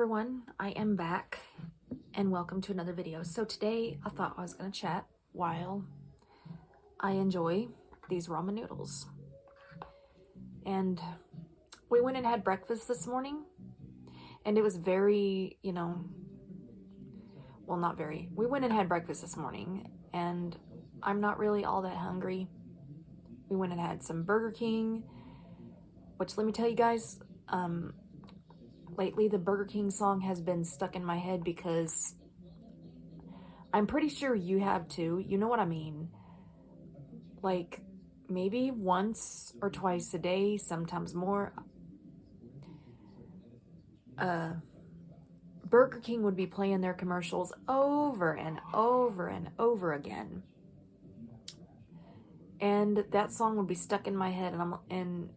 everyone, I am back and welcome to another video. So today I thought I was going to chat while I enjoy these ramen noodles. And we went and had breakfast this morning and it was very, well, not very. We went and had breakfast this morning and I'm not really all that hungry. We went and had some Burger King, which let me tell you guys, lately the Burger King song has been stuck in my head because I'm pretty sure you have too. You know what I mean? Like maybe once or twice a day, sometimes more. Burger King would be playing their commercials over and over and over again. And that song would be stuck in my head and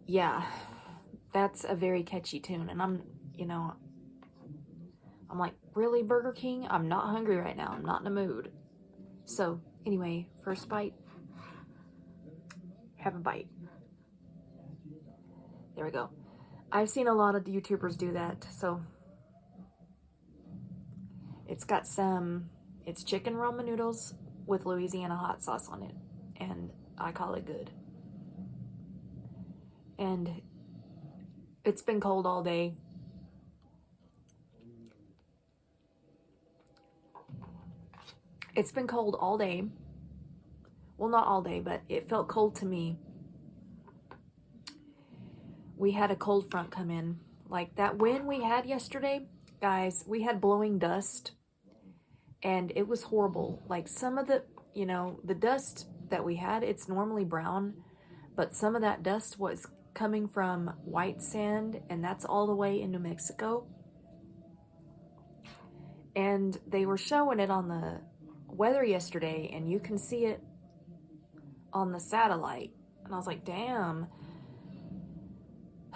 yeah, that's a very catchy tune. And I'm like, really, Burger King? I'm not hungry right now. I'm not in the mood. So anyway, first bite. Have a bite. There we go. I've seen a lot of YouTubers do that. So it's got it's chicken ramen noodles with Louisiana hot sauce on it. And I call it good. And it's been cold all day. It's been cold all day. Well, not all day, but it felt cold to me. We had a cold front come in. Like that wind we had yesterday, guys, we had blowing dust. And it was horrible. Like some of the, the dust that we had, it's normally brown. But some of that dust was coming from white sand. And that's all the way in New Mexico. And they were showing it on the weather yesterday. And you can see it on the satellite. And I was like, damn.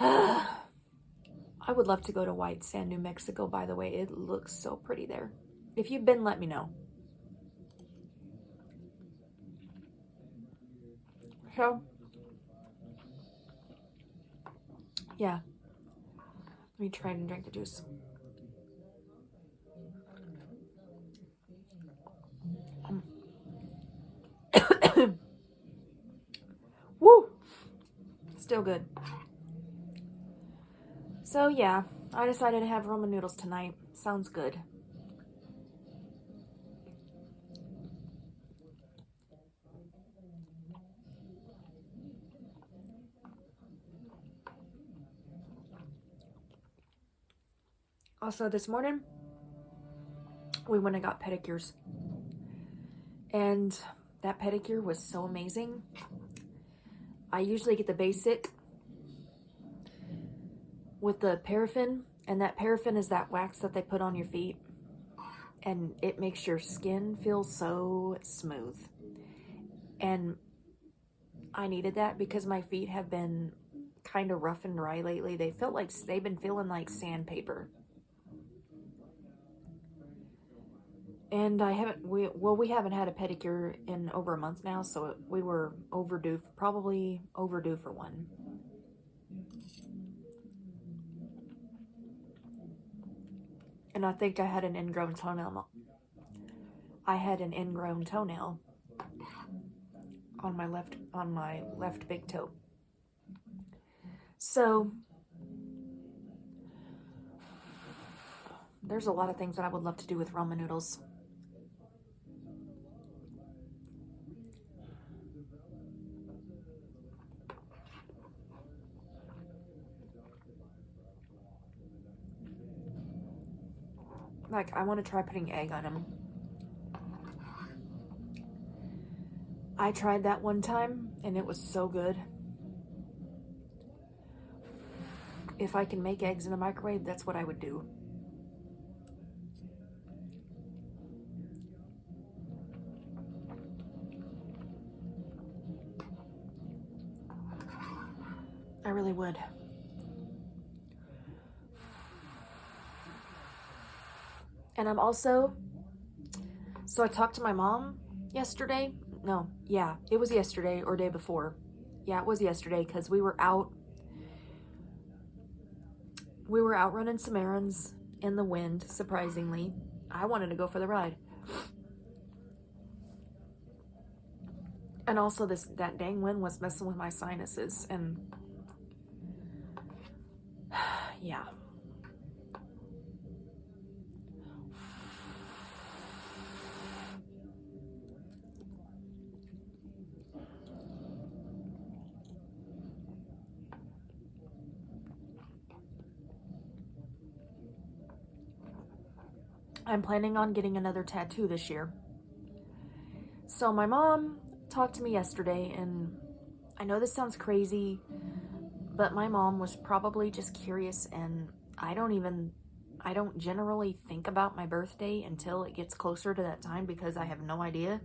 I would love to go to White Sand, New Mexico, by the way. It looks so pretty there. If you've been, let me know. So, yeah. Let me try and drink the juice. Woo! Still good. So yeah, I decided to have ramen noodles tonight. Sounds good. Also, this morning, we went and got pedicures. And that pedicure was so amazing. I usually get the basic with the paraffin. And that paraffin is that wax that they put on your feet. And it makes your skin feel so smooth. And I needed that because my feet have been kind of rough and dry lately. They felt like they've been feeling like sandpaper. And we haven't had a pedicure in over a month now, so we were probably overdue for one. And I think I had an ingrown toenail. I had an ingrown toenail on my left big toe. So there's a lot of things that I would love to do with ramen noodles. Like, I want to try putting egg on them. I tried that one time, and it was so good. If I can make eggs in the microwave, that's what I would do. I really would. And I'm also, so I talked to my mom yesterday. No, yeah, it was yesterday or day before. Yeah, it was yesterday because we were out we were out running some errands in the wind, surprisingly. I wanted to go for the ride. And also that dang wind was messing with my sinuses, and yeah. I'm planning on getting another tattoo this year. So my mom talked to me yesterday, and I know this sounds crazy, but my mom was probably just curious, and I don't generally think about my birthday until it gets closer to that time because I have no idea.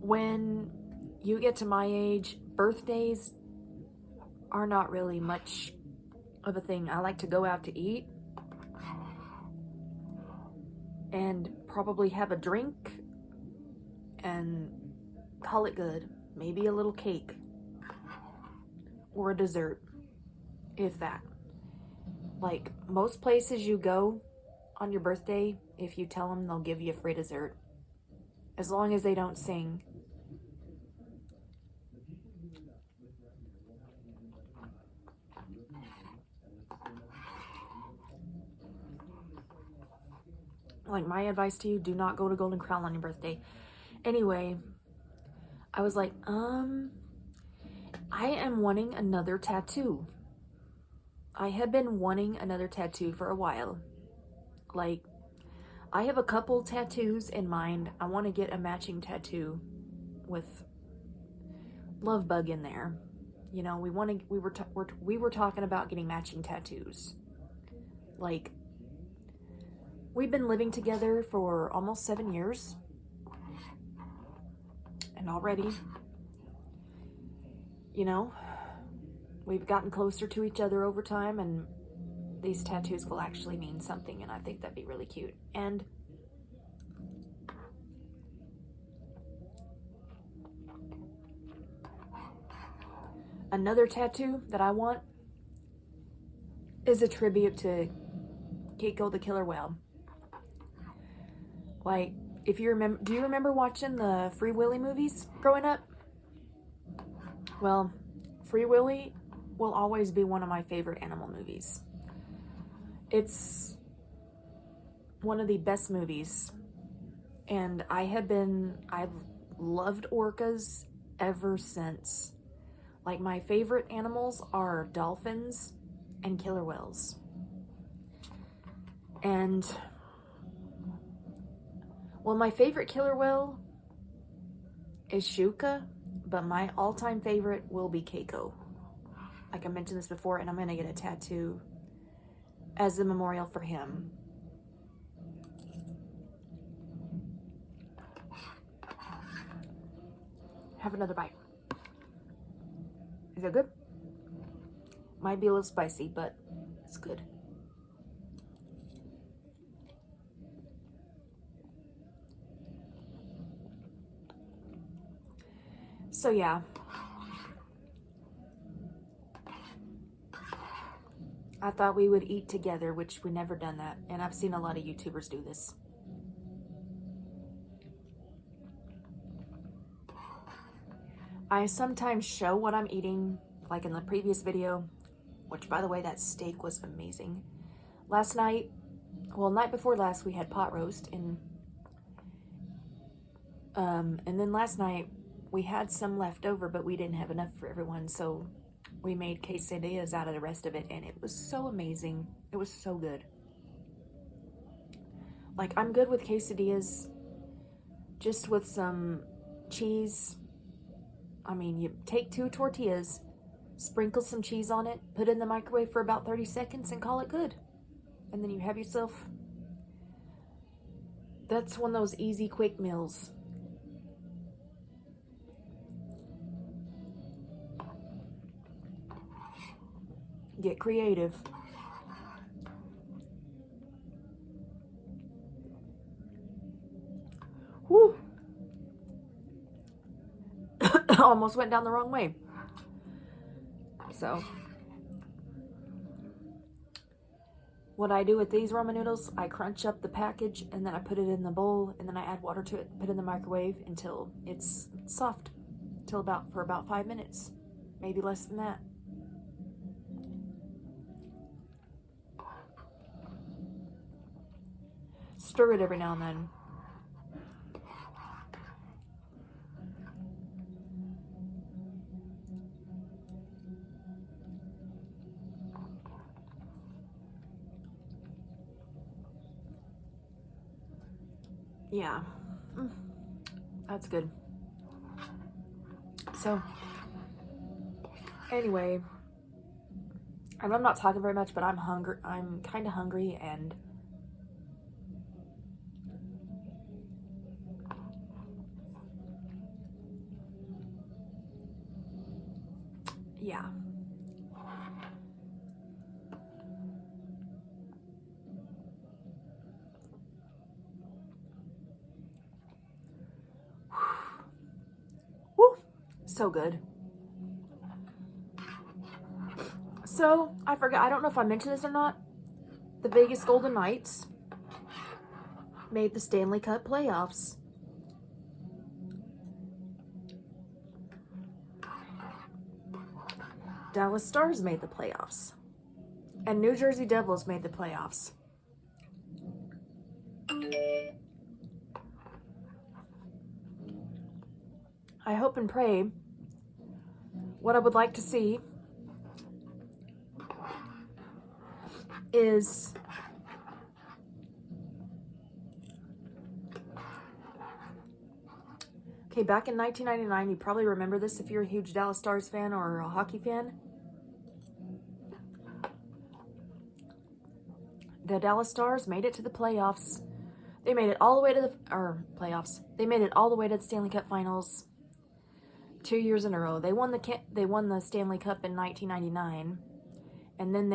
When you get to my age, birthdays are not really much of a thing. I like to go out to eat and probably have a drink and call it good. Maybe a little cake or a dessert, if that. Like most places you go on your birthday, if you tell them, they'll give you a free dessert, as long as they don't sing. Like, my advice to you, do not go to Golden Crown on your birthday. Anyway, I was like, I am wanting another tattoo. I have been wanting another tattoo for a while. Like, I have a couple tattoos in mind. I want to get a matching tattoo with Love Bug in there. You know, we were talking about getting matching tattoos. Like, we've been living together for almost 7 years. And already, you know, we've gotten closer to each other over time, and these tattoos will actually mean something, and I think that'd be really cute. And another tattoo that I want is a tribute to Keiko the Killer Whale. Like, if you remember, do you remember watching the Free Willy movies growing up? Well, Free Willy will always be one of my favorite animal movies. It's one of the best movies. And I've loved orcas ever since. Like, my favorite animals are dolphins and killer whales. And, well, my favorite killer whale is Shuka, but my all-time favorite will be Keiko. Like I mentioned this before, and I'm going to get a tattoo as a memorial for him. Have another bite. Is it good? Might be a little spicy, but it's good. So yeah, I thought we would eat together, which we never done that, and I've seen a lot of YouTubers do this. I sometimes show what I'm eating, like in the previous video, which, by the way, that steak was amazing. Last night, well, night before last, we had pot roast, and then last night we had some left over, but we didn't have enough for everyone, so we made quesadillas out of the rest of it, and it was so amazing. It was so good. Like, I'm good with quesadillas just with some cheese. I mean, you take 2 tortillas, sprinkle some cheese on it, put it in the microwave for about 30 seconds, and call it good. And then you have yourself, that's one of those easy, quick meals. Get creative. Whew. Almost went down the wrong way. So, what I do with these ramen noodles, I crunch up the package and then I put it in the bowl and then I add water to it, put it in the microwave until it's soft, for about 5 minutes, maybe less than that. Stir it every now and then. Yeah, that's good. So, anyway, and I'm not talking very much, but I'm hungry. I'm kind of hungry, and yeah. Woo, so good. So, I forgot, I don't know if I mentioned this or not. The Vegas Golden Knights made the Stanley Cup playoffs. Dallas Stars made the playoffs. And New Jersey Devils made the playoffs. I hope and pray what I would like to see is okay, back in 1999, you probably remember this if you're a huge Dallas Stars fan or a hockey fan. The Dallas Stars made it to the playoffs. They made it all the way to the playoffs. They made it all the way to the Stanley Cup Finals 2 years in a row. They won the Stanley Cup in 1999, and then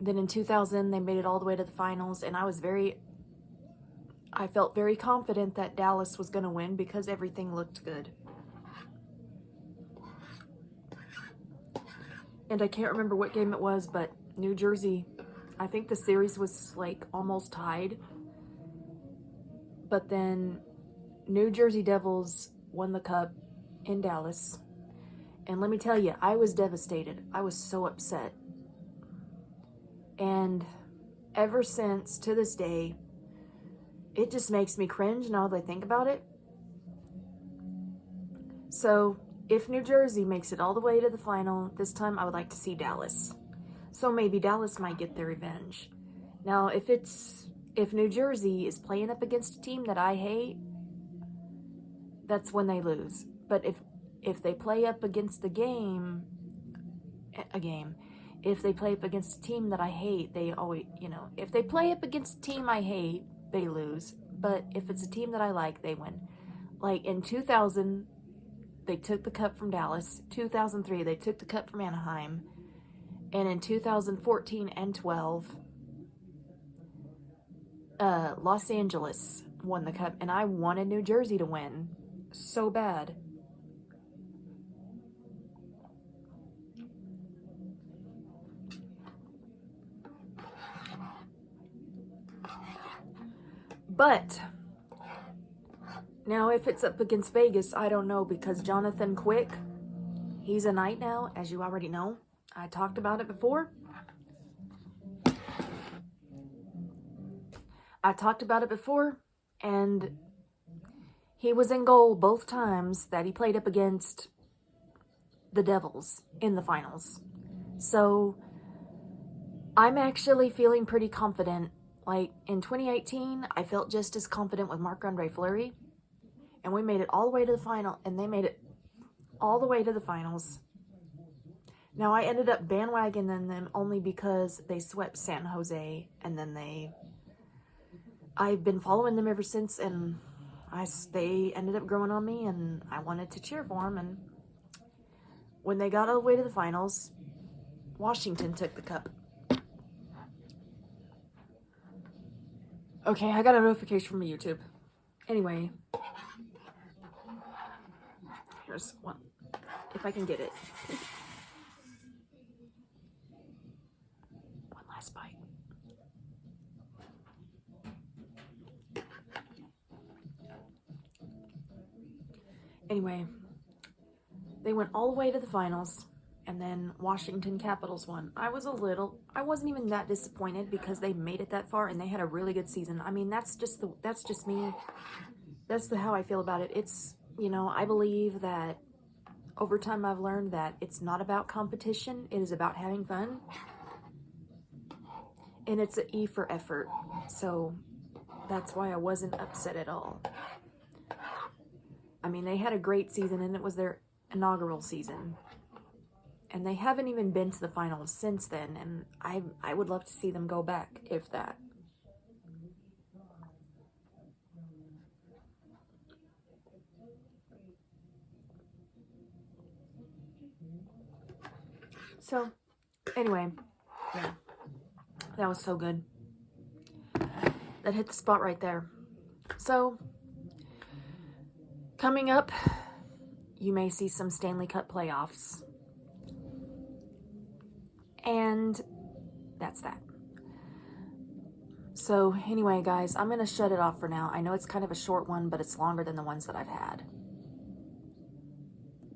then in 2000 they made it all the way to the finals, and I felt very confident that Dallas was going to win because everything looked good. And I can't remember what game it was, but New Jersey, I think the series was like almost tied. But then New Jersey Devils won the cup in Dallas. And let me tell you, I was devastated. I was so upset. And ever since, to this day, it just makes me cringe now that I think about it. So, if New Jersey makes it all the way to the final, this time I would like to see Dallas. So maybe Dallas might get their revenge. Now, if New Jersey is playing up against a team that I hate, that's when they lose. But if they play up against if they play up against a team that I hate, they always, if they play up against a team I hate, they lose. But if it's a team that I like, they win. Like in 2000, they took the cup from Dallas. 2003, they took the cup from Anaheim. And in 2014 and 12, Los Angeles won the cup. And I wanted New Jersey to win so bad. But now if it's up against Vegas, I don't know, because Jonathan Quick, he's a Knight now, as you already know. I talked about it before. And he was in goal both times that he played up against the Devils in the finals. So I'm actually feeling pretty confident. Like in 2018, I felt just as confident with Marc-Andre Fleury. And we made it all the way to the final, and they made it all the way to the finals. Now, I ended up bandwagoning them only because they swept San Jose, and then I've been following them ever since, and they ended up growing on me, and I wanted to cheer for them. And when they got all the way to the finals, Washington took the cup. Okay, I got a notification from YouTube. Anyway, here's one, if I can get it. last bite. Anyway, they went all the way to the finals, and then Washington Capitals won. I wasn't even that disappointed because they made it that far and they had a really good season. I mean, that's just me. That's how I feel about it. It's, I believe that over time I've learned that it's not about competition. It is about having fun. And it's an E for effort. So that's why I wasn't upset at all. I mean, they had a great season and it was their inaugural season. And they haven't even been to the finals since then. And I would love to see them go back, if that. So, anyway, yeah, that was so good. That hit the spot right there. So, coming up, you may see some Stanley Cup playoffs. And that's that. So, anyway, guys, I'm going to shut it off for now. I know it's kind of a short one, but it's longer than the ones that I've had.